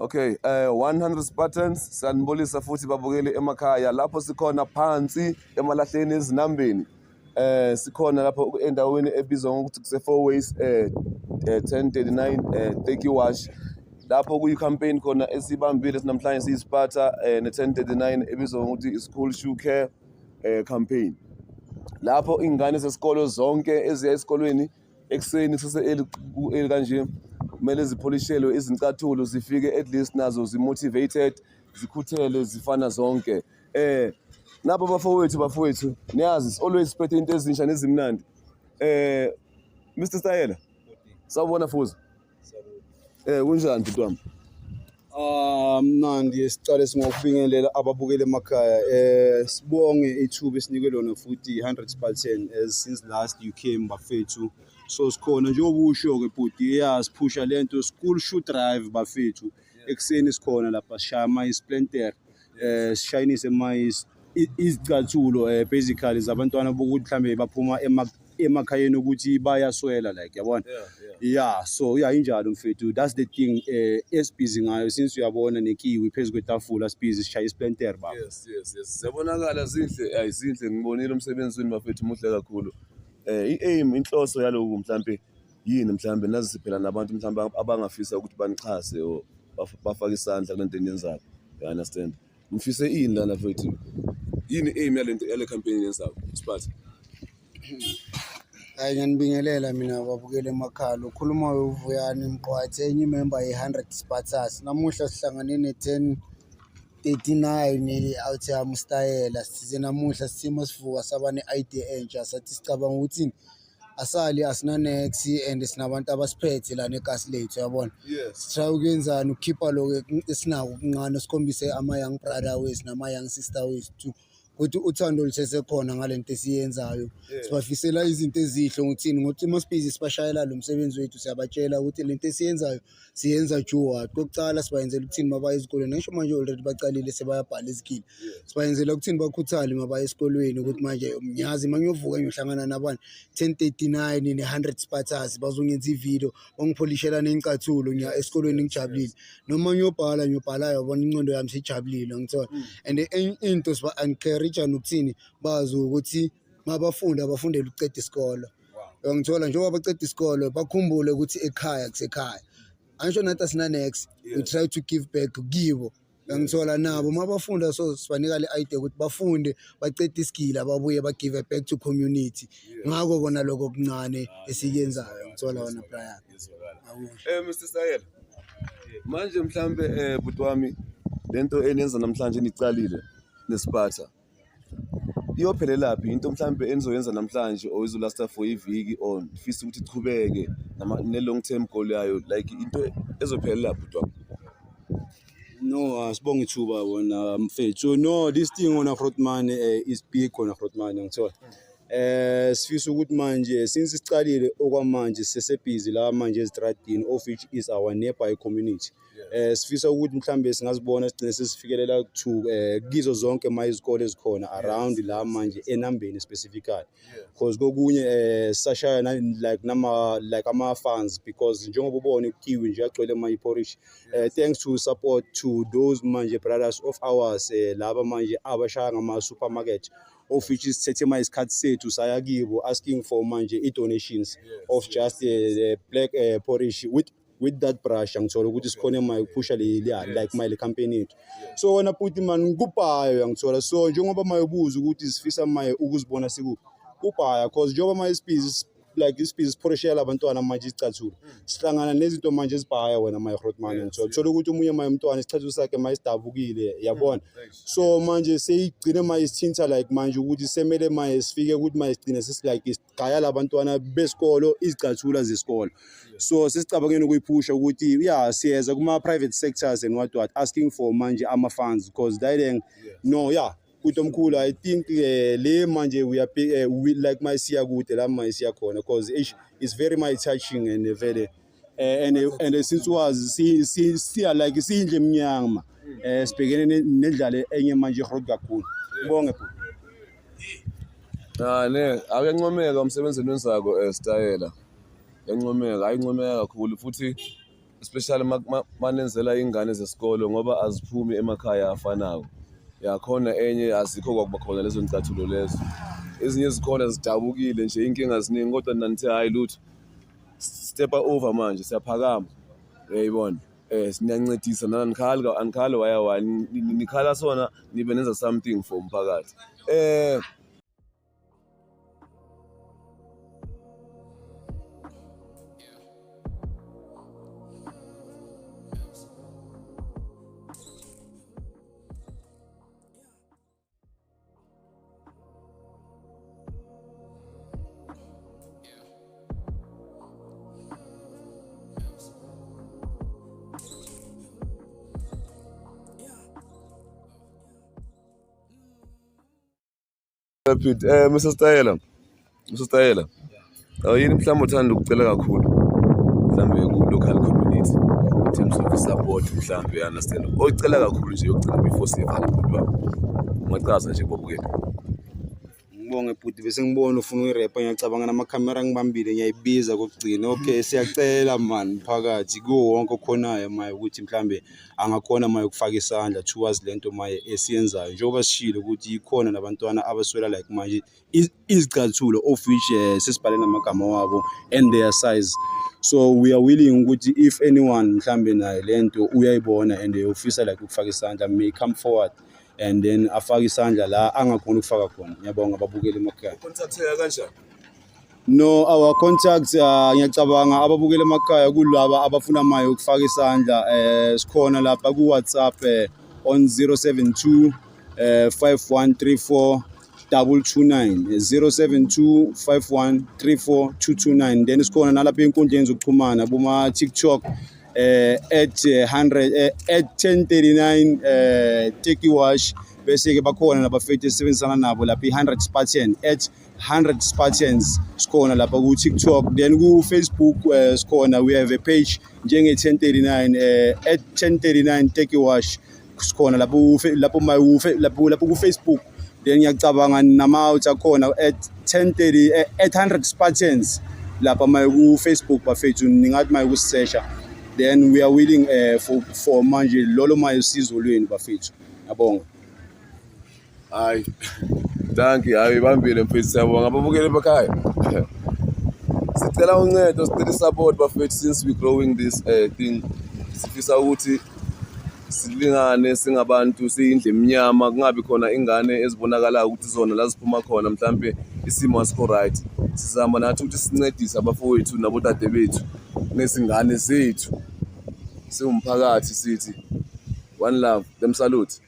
Okay, 100 Spartans sanibulisa futhi babukele emakhaya lapho sikhona phansi emalahleni ezinambeni. Sikhona lapho endaweni ebizwa ngokuthi kuse 4 ways 1039 Teki Wash. Lapho kuyi-campaign khona esibambile namhlanje siyisiphatha ne-1039 ebizwa ngokuthi school shoe care campaign. Lapho ingane zesikolo zonke eziya esikolweni ekseni kusese kanje kumele zipholishelwe izincathulo zifike at least nazo zimotivated zikhuthele zifana zonke. Nabo bafowethu niyazi always siphethe into ezinsha nezimnandi. Mr. Stayela sawubona futhi kunjani bhuti wami? Mnandi sicale singokubingelela ababukele emakhaya. Sibonge ithuba esinikwe lona futhi 100 Spartan as since last you came bafethu. So sikhona njengoba usho ke bhuti siphusha lento school shoe drive bafethu. Ekseni sikhona lapha sishaya ama-splinter sishayinise izicathulo basically zabantwana bokuthi mhlambe baphuma emakhayeni ukuthi bayaswela like yabona. So injalo mfethu, that's the thing esibhizi ngayo since uyabona nekiwi phezu kwetafula sibhizi sishaya isplinter baba. Yes. Ziyabonakala zinhle ngibonile umsebenzi wenu bafethu muhle kakhulu. I-aim inhloso yaloku mhlambe yini mhlambe nazi siphela nabantu mhlambe abangafisa ukuthi banixhase or bafake isandla kulento eniyenzayo. You understand? Mfise ini lana mfethu? Yini aim yale campaign yenzayo? Siphathe. Ngiyanibingelela mina babukele emakhaya. Ukhuluma uVuyani Mqwathe enye member ye100 Spartans. Namuhla sihlangane ne1039 out ya Mstayela. Size namuhla sithima sivuka sabane idea entsha sathi sicabanga ukuthi asali asina next and sinabantu abasiphethe la negasi lethu yabona. Sitry ukuyenzana ukukhipha lo esinako ukuncane sikhombise ama young brother wethu nama young sister wethu ukuthi uthando lusesekhona ngalento esiyenzayo. Sibafisela izinto ezihle ngokuthini ngokuthi masibhizi sibashayela lo msebenzi wethu siyabatshela ukuthi lento esiyenzayo siyenza juwa. Kokucala sibayenzela ukuthini mabaya esikoleni ngisho manje already baqalile sebayabhala izikili. Sibayenzela ukuthini bakhuthale mabaya esikolweni ukuthi manje umnyazi manyovuka ngiyohlangana nabantu 1039 ne100 Spartans bazongenza ivideo bangipholishela nencathulo ngiya esikolweni ngijabulile noma ngiyobhala yabona incondo yami sejabulile ngithola. And into siba encourage ukuthini bazi ukuthi mabafunda bafundele ukuqeda isikolo. Ngithola njengoba baqeda isikolo bakhumbule ukuthi ekhaya kusekhaya. Angisho nathi asina next we try to give back kibo. Ngithola nabo mabafunda so sibanika le idea ukuthi bafunde baqeda isikili ababuye ba give back to community. Ngako kona lokho okuncane esiyenzayo ngithola wona Brian. Mr. Stayela manje mhlambe bhuti wami lento eniyenza namhlanje nicalile nesiphatha iyophelelaphi into mhlambe enizoyenza namhlanje or izolasta for iviki or fisa ukuthi ichubeke ne long term goal yayo like into ezophelela bhuti wami? No, sibonga ithuba wona mfethu. No, this thing on Grootman is big on Grootman ngithola. Sifisa ukuthi manje since sicalile okwamanje sesebhizi la manje ezitradini of which is our nearby community. Sifisa ukuthi mhlambe singazibona sigcine sesifikelela to kizo zonke izikole ezikhona around la manje enambeni specifically because kokunye sashaya like ama funds because njengoba ubona ikiwi nje agcwele mayiporish thanks to support to those manje brothers of ours laba manje abashaya ngama supermarket of which is sethe isikhathi sethu saya kibo asking for manje i-donations of just the black porridge with that brush ngithola ukuthi sikhona mayiphusha like my campaign yethu. So wona puti man kuphayo ngithola so njengoba mayibuza ukuthi sifisa maye ukuzibona kuphayo because njengoba mayispecies like ispecies porishela abantwana manje isicathulo sihlangana nezinto manje ezibhaya wena my Grootman ngithola ukuthi umunye maye umntwana isicathulo sakhe mayisidabukile yabona. So manje seyigcine mayisithinta like manje ukuthi semele maye sifike ukuthi mayisigcine like isigaya labantwana besikolo izicathulo zesikolo. So sesicabangeni ukuyiphusha ukuthi siyeza kuma private sectors and what asking for manje ama funds because dying kuthi omkhulu I think le manje we are like mayisiya kude la mayisiya khona because it's very much touching and very and since was siya like sindle eminyama sibhekene nendlala enye manje ehrod kakhulu. Ngibonge ne akuyancomeka umsebenzi wenzako Stayela. Yancomeka, ayincomeka kakhulu futhi especially manenzela ingane zesikolo ngoba aziphumi emakhaya afanayo. Yakhona enye azikho kwakuba khona lezo ncathulo lezo. Ezinye zikhona zidabukile nje inkinga ziningi kodwa nanithe hayi lutho. Step over manje siyaphakama. Uyayibona? Siniyancedisa anikhali waya nikhala sona nibe nenza something for umphakathi. Mr. Stayela. Yini mhlawumbe uthanda ukucela kakhulu mhlawumbe ku-local community in terms of support mhlawumbe you understand. Ocela kakhulu nje yokugcina before sivala umuntu wami. Ungachaza nje kubukela. Ngibonge bhuti bese ngibona ufuna uyirapha ngiyacabanga namakhamera ngibambile ngiyayibiza kokugcina. Okay siyacela man phakathi kuwo wonke okhonayo maye ukuthi mhlambe angakhona maye ukufaka isandla towards lento maye esiyenzayo njengoba sishilo ukuthi ikhona nabantwana abaswela like manje izicathulo of which sesibhale namagama wabo and their size. So we are willing ukuthi if anyone mhlambe naye lento uyayibona and ufisa like ukufaka isandla may come forward and then afake isandla la angakhona ukufaka khona. Ngiyabonga ababukeli emakhaya. Contact kanjani? No, our contacts ngiyacabanga ababukeli emakhaya kulaba abafuna maye ukufaka isandla sikhona lapha ku WhatsApp on 072 5134 229 072 5134 229. Then sikhona nalapha inkundleni zokuxhumana boma TikTok at 1039 Teki Wash bese ke bakhona nabafethu esebenzisana nabo lapha i100 Spartan at 100 Spartans sikhona lapha ku TikTok. Then ku Facebook sikhona we have a page njenge 1039 at 1039 Teki Wash sikhona lapho ku Facebook. Then ngiyacabanga nama-out akhona at 1030 at 100 Spartans lapha maye ku Facebook bafethu ningathi maye kusesha. Then we are willing for manje lolo maye usizo lweni bafethu. Ngiyabonga. Hayi. Danki hayi bambile mfethu siyabonga ababukeli emakhaya. Sicela uncedo sicela support bafethu since we growing this thing. Sifisa ukuthi silingane singabantu siyindle eminyama kungabi khona ingane ezibonakala ukuthi zona la siphuma khona mhlambe isimo asikho right. Sizama nathi ukuthi sincedise abafowethu nabodade bethu nesingane zethu. Siwumphakathi sithi one love them salute.